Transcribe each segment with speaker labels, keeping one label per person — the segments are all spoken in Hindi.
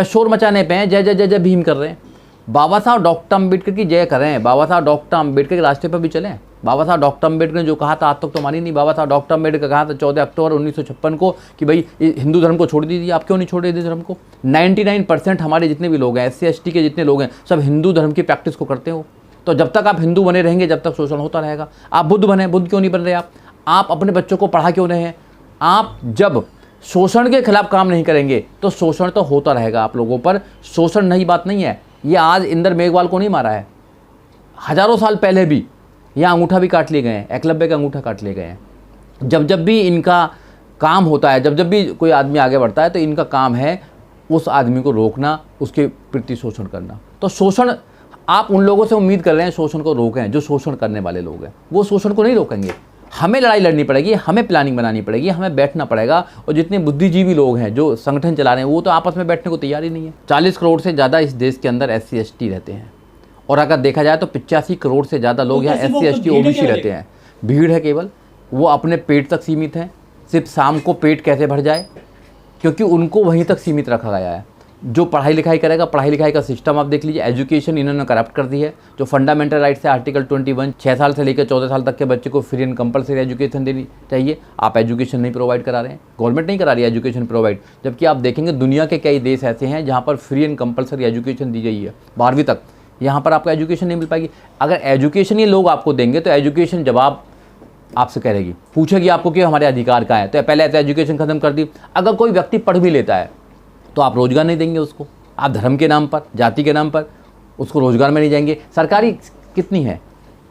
Speaker 1: बस शोर मचाने पे हैं, जय जय जय जय भीम कर रहे हैं। बाबा साहब डॉक्टर अम्बेडकर की जय करें, बाबा साहब डॉक्टर अम्बेडकर के रास्ते पर भी चलें। बाबा साहब डॉक्टर अम्बेडकर ने जो कहा था आज तक तो मानी नहीं। बाबा साहब डॉक्टर अम्बेडकर कहा था 14 अक्टूबर 1956 को कि भाई हिंदू धर्म को छोड़ दीजिए। आप क्यों नहीं छोड़ दीजिए धर्म को? 99% हमारे जितने भी लोग हैं, SC ST के जितने लोग हैं, सब हिंदू धर्म की प्रैक्टिस को करते हो। तो जब तक आप हिंदू बने रहेंगे, जब तक शोषण होता रहेगा। आप बुद्ध बने, बुद्ध क्यों नहीं बन रहे आप अपने बच्चों को पढ़ा क्यों रहे हैं? आप जब शोषण के खिलाफ काम नहीं करेंगे तो शोषण तो होता रहेगा आप लोगों पर। शोषण नई बात नहीं है। ये आज इंदर मेघवाल को नहीं मारा है, हजारों साल पहले भी यहाँ अंगूठा भी काट लिए गए हैं, एकलव्य का अंगूठा काट लिए गए हैं। जब जब भी इनका काम होता है, जब जब भी कोई आदमी आगे बढ़ता है, तो इनका काम है उस आदमी को रोकना, उसके प्रति शोषण करना। तो शोषण, आप उन लोगों से उम्मीद कर रहे हैं शोषण को रोकें जो शोषण करने वाले लोग हैं। वो शोषण को नहीं रोकेंगे। हमें लड़ाई लड़नी पड़ेगी, हमें प्लानिंग बनानी पड़ेगी, हमें बैठना पड़ेगा। और जितने बुद्धिजीवी लोग हैं जो संगठन चला रहे हैं, वो तो आपस में बैठने को तैयार ही नहीं है। 40 करोड़ से ज़्यादा इस देश के अंदर SC ST रहते हैं, और अगर देखा जाए तो 85 करोड़ से ज़्यादा लोग यहाँ SC ST OBC रहते हैं। भीड़ है केवल, वो अपने पेट तक सीमित हैं। सिर्फ शाम को पेट कैसे भर जाए, क्योंकि उनको वहीं तक सीमित रखा गया है। जो पढ़ाई लिखाई करेगा, पढ़ाई लिखाई का सिस्टम आप देख लीजिए, एजुकेशन इन्होंने करप्ट कर दी है। जो फंडामेंटल राइट्स है आर्टिकल 21, 6 साल से लेकर 14 साल तक के बच्चे को फ्री एंड कंपलसरी एजुकेशन देनी चाहिए। आप एजुकेशन नहीं प्रोवाइड करा रहे हैं, गवर्नमेंट नहीं करा रही है एजुकेशन प्रोवाइड। जबकि आप देखेंगे दुनिया के कई देश ऐसे हैं जहाँ पर फ्री एंड कंपलसरी एजुकेशन दी गई है 12वीं तक। यहाँ पर आपको एजुकेशन नहीं मिल पाएगी। अगर एजुकेशन ये लोग आपको देंगे तो एजुकेशन जवाब आपसे करेगी, पूछेगी आपको कि हमारे अधिकार कहाँ है। तो पहले ऐसे एजुकेशन खत्म कर दी। अगर कोई व्यक्ति पढ़ भी लेता है तो आप रोजगार नहीं देंगे उसको। आप धर्म के नाम पर, जाति के नाम पर उसको रोजगार में नहीं जाएंगे। सरकारी कितनी है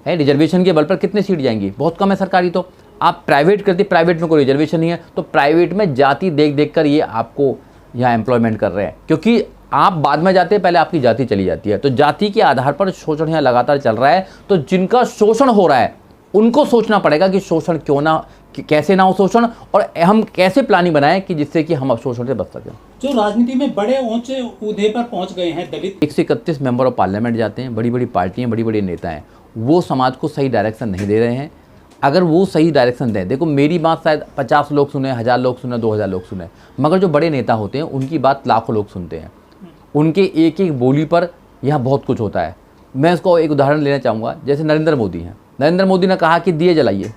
Speaker 1: रिजर्वेशन के बल पर कितनी सीट जाएंगी? बहुत कम है सरकारी। तो आप प्राइवेट करते, प्राइवेट में कोई रिजर्वेशन नहीं है, तो प्राइवेट में जाति देख देख कर ये आपको यहाँ एम्प्लॉयमेंट कर रहे हैं। क्योंकि आप बाद में जाते हैं, पहले आपकी जाति चली जाती है। तो जाति के आधार पर शोषण यहाँ लगातार चल रहा है। तो जिनका शोषण हो रहा है उनको सोचना पड़ेगा कि शोषण क्यों ना, कैसे ना हो शोषण, और हम कैसे प्लानिंग बनाएं कि जिससे कि हम शोषण से बच सकें।
Speaker 2: जो राजनीति में बड़े ऊंचे ओहदे पर पहुंच गए हैं दलित,
Speaker 1: 131 मेंबर ऑफ पार्लियामेंट जाते हैं, बड़ी बड़ी पार्टियां, बड़ी बड़ी नेता हैं, वो समाज को सही डायरेक्शन नहीं दे रहे हैं। अगर वो सही डायरेक्शन दें, देखो मेरी बात शायद 50 लोग सुने, 1000 लोग सुने, 2000 लोग सुने, मगर जो बड़े नेता होते हैं उनकी बात लाखों लोग सुनते हैं। उनके एक एक बोली पर यहाँ बहुत कुछ होता है। मैं इसको एक उदाहरण लेना चाहूँगा। जैसे नरेंद्र मोदी हैं, नरेंद्र मोदी ने कहा कि दिए जलाइए,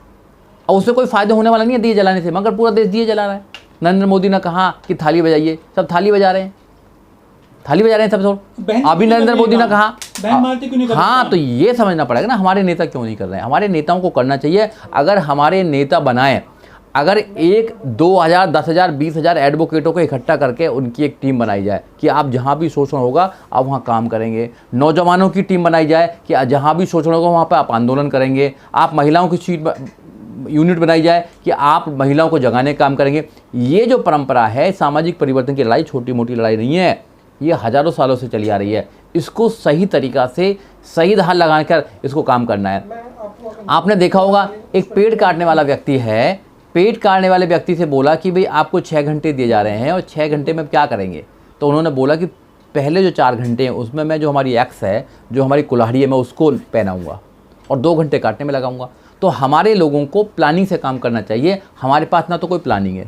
Speaker 1: और उससे कोई फायदा होने वाला नहीं है दिए जलाने से, मगर पूरा देश दिए जला रहा है। नरेंद्र मोदी ने कहा कि थाली बजाइए, सब थाली बजा रहे हैं, थाली बजा रहे हैं सब छोड़। अभी नरेंद्र मोदी ने कहा, हाँ, तो ये समझना पड़ेगा ना हमारे नेता क्यों नहीं कर रहे हैं। हमारे नेताओं को करना चाहिए। अगर हमारे नेता बनाए, अगर 1, 2000, 10,000, 20,000 एडवोकेटों को इकट्ठा करके उनकी एक टीम बनाई जाए कि आप जहाँ भी शोषण होगा आप वहाँ काम करेंगे। नौजवानों की टीम बनाई जाए कि जहाँ भी शोषण होगा वहाँ पर आप आंदोलन करेंगे। आप महिलाओं की यूनिट बनाई जाए कि आप महिलाओं को जगाने का काम करेंगे। ये जो परंपरा है, सामाजिक परिवर्तन की लड़ाई छोटी मोटी लड़ाई नहीं है, ये हज़ारों सालों से चली आ रही है। इसको सही तरीक़ा से, सही धार लगाकर इसको काम करना है। आपने देखा होगा, एक पेड़ काटने वाला व्यक्ति है, पेड़ काटने वाले व्यक्ति से बोला कि भाई आपको 6 घंटे दिए जा रहे हैं और 6 घंटे में क्या करेंगे? तो उन्होंने बोला कि पहले जो 4 घंटे हैं उसमें मैं जो हमारी एक्स है, जो हमारी कुल्हाड़ी है, मैं उसको पहनाऊँगा और 2 घंटे काटने में लगाऊंगा। तो हमारे लोगों को प्लानिंग से काम करना चाहिए। हमारे पास ना तो कोई प्लानिंग है,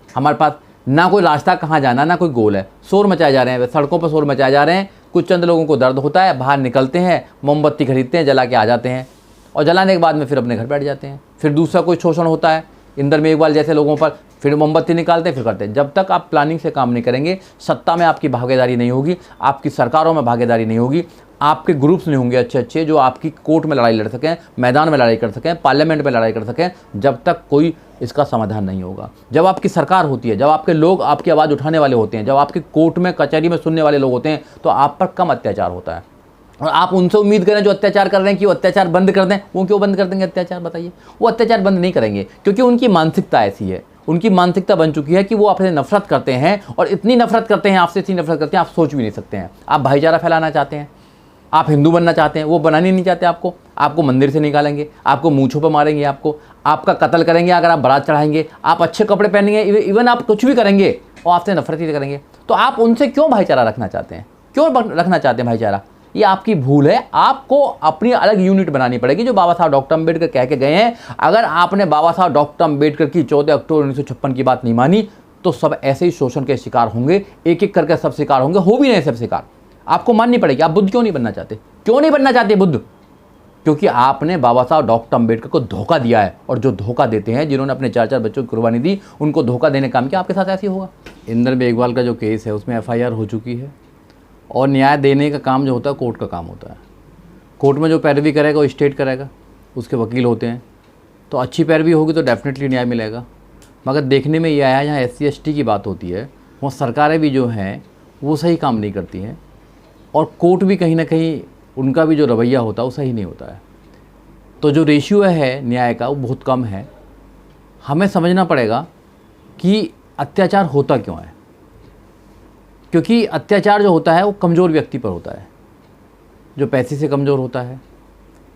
Speaker 1: हमारे पास ना कोई रास्ता कहाँ जाना, ना कोई गोल है। शोर मचाए जा रहे हैं, सड़कों पर शोर मचाए जा रहे हैं। कुछ चंद लोगों को दर्द होता है, बाहर निकलते हैं, मोमबत्ती खरीदते हैं, जला के आ जाते हैं, और जलाने के बाद में फिर अपने घर बैठ जाते हैं। फिर दूसरा कोई शोषण होता है इंदर मेघवाल जैसे लोगों पर, फिर मोमबत्ती निकालते हैं, फिर करते हैं। जब तक आप प्लानिंग से काम नहीं करेंगे, सत्ता में आपकी भागीदारी नहीं होगी, आपकी सरकारों में भागीदारी नहीं होगी, आपके ग्रुप्स नहीं होंगे अच्छे अच्छे जो आपकी कोर्ट में लड़ाई लड़ सकें, मैदान में लड़ाई कर सकें, पार्लियामेंट में लड़ाई कर सकें, जब तक कोई इसका समाधान नहीं होगा। जब आपकी सरकार होती है, जब आपके लोग आपकी आवाज़ उठाने वाले होते हैं, जब आपकी कोर्ट में कचहरी में सुनने वाले लोग होते हैं, तो आप पर कम अत्याचार होता है। और आप उनसे उम्मीद करें जो अत्याचार कर रहे हैं कि वो अत्याचार बंद कर दें। वो क्यों बंद कर देंगे अत्याचार, बताइए? वो अत्याचार बंद नहीं करेंगे, क्योंकि उनकी मानसिकता ऐसी है, उनकी मानसिकता बन चुकी है कि वो आपसे नफरत करते हैं, और इतनी नफरत करते हैं आपसे, इतनी नफरत करते हैं आप सोच भी नहीं सकते हैं। आप भाईचारा फैलाना चाहते हैं, आप हिंदू बनना चाहते हैं, वो बनाने नहीं चाहते आपको मंदिर से निकालेंगे, आपको मूंछों पर मारेंगे, आपका कत्ल करेंगे अगर आप बारात चढ़ाएंगे, आप अच्छे कपड़े पहनेंगे, इवन आप कुछ भी करेंगे और आपसे नफरत ही करेंगे। तो आप उनसे क्यों भाईचारा रखना चाहते हैं? क्यों रखना चाहते हैं भाईचारा? ये आपकी भूल है। आपको अपनी अलग यूनिट बनानी पड़ेगी, जो बाबा साहब डॉक्टर अम्बेडकर कह के गए हैं। अगर आपने बाबा साहब डॉक्टर अम्बेडकर की 14 अक्टूबर 1956 की बात नहीं मानी, तो सब ऐसे ही शोषण के शिकार होंगे, एक एक करके सब शिकार होंगे, हो भी नहीं सब शिकार। आपको माननी पड़ेगी। आप बुद्ध क्यों नहीं बनना चाहते? क्यों नहीं बनना चाहते बुद्ध? क्योंकि आपने बाबा साहब डॉक्टर अम्बेडकर को धोखा दिया है, और जो धोखा देते हैं, जिन्होंने अपने 4-4 बच्चों की कुर्बानी दी, उनको धोखा देने का काम किया, आपके साथ ऐसे ही होगा। इंदर मेघवाल का जो केस है उसमें FIR हो चुकी है, और न्याय देने का काम जो होता है कोर्ट का काम होता है। कोर्ट में जो पैरवी करेगा वो स्टेट करेगा, उसके वकील होते हैं, तो अच्छी पैरवी होगी तो डेफिनेटली न्याय मिलेगा। मगर देखने में ये आया जहाँ SC ST की बात होती है वहाँ सरकारें भी जो हैं वो सही काम नहीं करती हैं, और कोर्ट भी कहीं ना कहीं उनका भी जो रवैया होता है वो सही नहीं होता है। तो जो रेशियो है न्याय का वो बहुत कम है। हमें समझना पड़ेगा कि अत्याचार होता क्यों है, क्योंकि अत्याचार जो होता है वो कमज़ोर व्यक्ति पर होता है, जो पैसे से कमज़ोर होता है,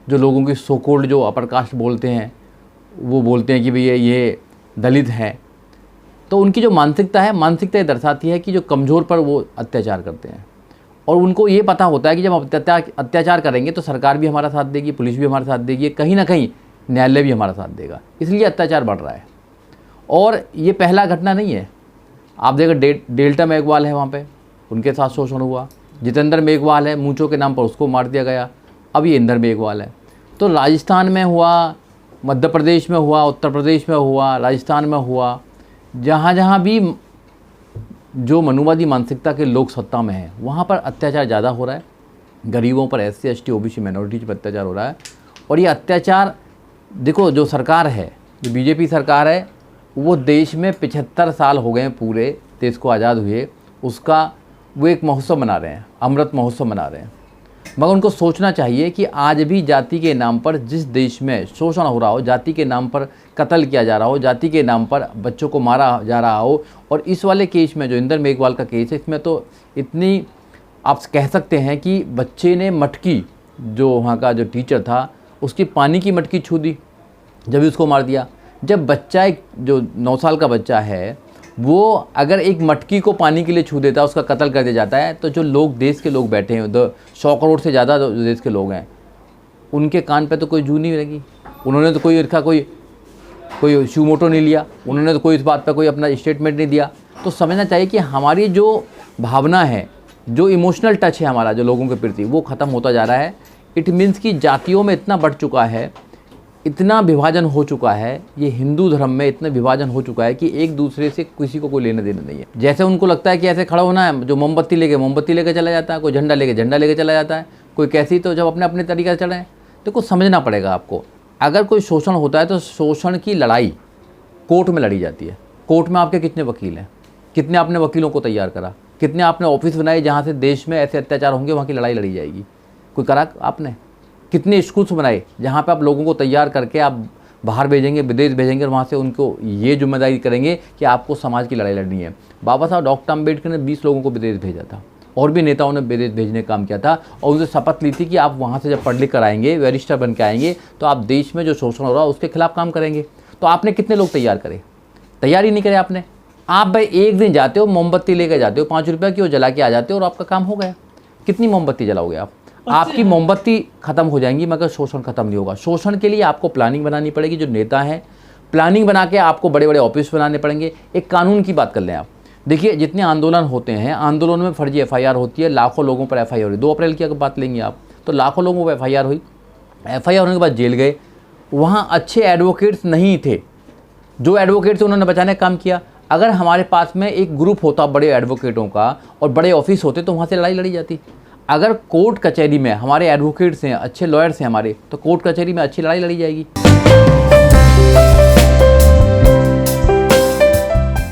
Speaker 1: जो लोगों की सो कॉल्ड जो अपर कास्ट बोलते हैं, वो बोलते हैं कि भैया ये दलित हैं, तो उनकी जो मानसिकता है, मानसिकता ये दर्शाती है कि जो कमज़ोर पर वो अत्याचार करते हैं, और उनको ये पता होता है कि जब हम अत्याचार करेंगे तो सरकार भी हमारा साथ देगी, पुलिस भी हमारा साथ देगी, कहीं ना कहीं न्यायालय भी हमारा साथ देगा, इसलिए अत्याचार बढ़ रहा है। और ये पहला घटना नहीं है। आप देखो डेल्टा मेघवाल है, वहाँ पे उनके साथ शोषण हुआ। जितेंद्र मेघवाल है, मूंचों के नाम पर उसको मार दिया गया। अब ये इंदर मेघवाल है। तो राजस्थान में हुआ, मध्य प्रदेश में हुआ, उत्तर प्रदेश में हुआ, राजस्थान में हुआ, जहाँ जहाँ भी जो मनुवादी मानसिकता के लोग सत्ता में हैं वहाँ पर अत्याचार ज़्यादा हो रहा है। गरीबों पर, SC ST OBC माइनॉरिटीज पर अत्याचार हो रहा है। और ये अत्याचार देखो, जो सरकार है, जो BJP सरकार है, वो देश में 75 साल हो गए पूरे देश को आज़ाद हुए, उसका वो एक महोत्सव मना रहे हैं, अमृत महोत्सव मना रहे हैं। मगर उनको सोचना चाहिए कि आज भी जाति के नाम पर जिस देश में शोषण हो रहा हो, जाति के नाम पर कत्ल किया जा रहा हो, जाति के नाम पर बच्चों को मारा जा रहा हो, और इस वाले केस में जो इंदर मेघवाल का केस है, इसमें तो इतनी आप कह सकते हैं कि बच्चे ने मटकी, जो वहाँ का जो टीचर था उसकी पानी की मटकी छू दी, जब उसको मार दिया। जब बच्चा, एक जो 9 साल का बच्चा है, वो अगर एक मटकी को पानी के लिए छू देता है, उसका कत्ल कर दिया जाता है, तो जो लोग, देश के लोग बैठे हैं, 100 करोड़ से ज़्यादा जो देश के लोग हैं, उनके कान पे तो कोई जू नहीं लगी। उन्होंने तो कोई शूमोटो नहीं लिया, उन्होंने तो कोई इस बात पर कोई अपना स्टेटमेंट नहीं दिया। तो समझना चाहिए कि हमारी जो भावना है, जो इमोशनल टच है हमारा जो लोगों के प्रति, वो ख़त्म होता जा रहा है। इट मीन्स कि जातियों में इतना बढ़ चुका है, इतना विभाजन हो चुका है, ये हिंदू धर्म में इतना विभाजन हो चुका है कि एक दूसरे से किसी को कोई लेना देना नहीं है। जैसे उनको लगता है कि ऐसे खड़ा होना है, जो मोमबत्ती लेके चला जाता है, कोई झंडा लेके चला जाता है, कोई कैसी, तो जब अपने अपने तरीके से चल रहे हैं। तो कुछ समझना पड़ेगा आपको। अगर कोई शोषण होता है तो शोषण की लड़ाई कोर्ट में लड़ी जाती है। कोर्ट में आपके कितने वकील हैं, कितने आपने वकीलों को तैयार करा, कितने आपने ऑफिस बनाए जहाँ से देश में ऐसे अत्याचार होंगे वहाँ की लड़ाई लड़ी जाएगी, कोई करा आपने? कितने स्कूल्स बनाए जहाँ पे आप लोगों को तैयार करके आप बाहर भेजेंगे, विदेश भेजेंगे, और वहाँ से उनको ये जिम्मेदारी करेंगे कि आपको समाज की लड़ाई लड़नी है। बाबा साहब डॉक्टर अम्बेडकर ने 20 लोगों को विदेश भेजा था, और भी नेताओं ने विदेश भेजने का काम किया था, और उनसे शपथ ली थी कि आप वहाँ से जब पढ़ लिख कर आएंगे, बैरिस्टर बन के आएंगे, तो आप देश में जो शोषण हो रहा है उसके खिलाफ काम करेंगे। तो आपने कितने लोग तैयार करे? तैयार ही नहीं करे आपने। आप भाई एक दिन जाते हो, मोमबत्ती लेकर जाते हो, 5 रुपये की, वो जला के आ जाते हो और आपका काम हो गया। कितनी मोमबत्ती जलाओगे आप? आपकी मोमबत्ती खत्म हो जाएंगी मगर शोषण खत्म नहीं होगा। शोषण के लिए आपको प्लानिंग बनानी पड़ेगी। जो नेता हैं, प्लानिंग बना के आपको बड़े बड़े ऑफिस बनाने पड़ेंगे। एक कानून की बात कर लें आप, देखिए जितने आंदोलन होते हैं, आंदोलन में फर्जी FIR होती है, लाखों लोगों पर FIR हुई। 2 अप्रैल की अगर बात लेंगे आप, तो लाखों लोगों पर FIR हुई। FIR होने के बाद जेल गए, वहाँ अच्छे एडवोकेट्स नहीं थे, जो एडवोकेट्स उन्होंने बचाने का काम किया। अगर हमारे पास में एक ग्रुप होता बड़े एडवोकेटों का और बड़े ऑफिस होते, तो वहाँ से लड़ाई लड़ी जाती। अगर कोर्ट कचहरी में हमारे एडवोकेट्स हैं, अच्छे लॉयर्स हैं हमारे, तो कोर्ट कचहरी में अच्छी लड़ाई लड़ी जाएगी।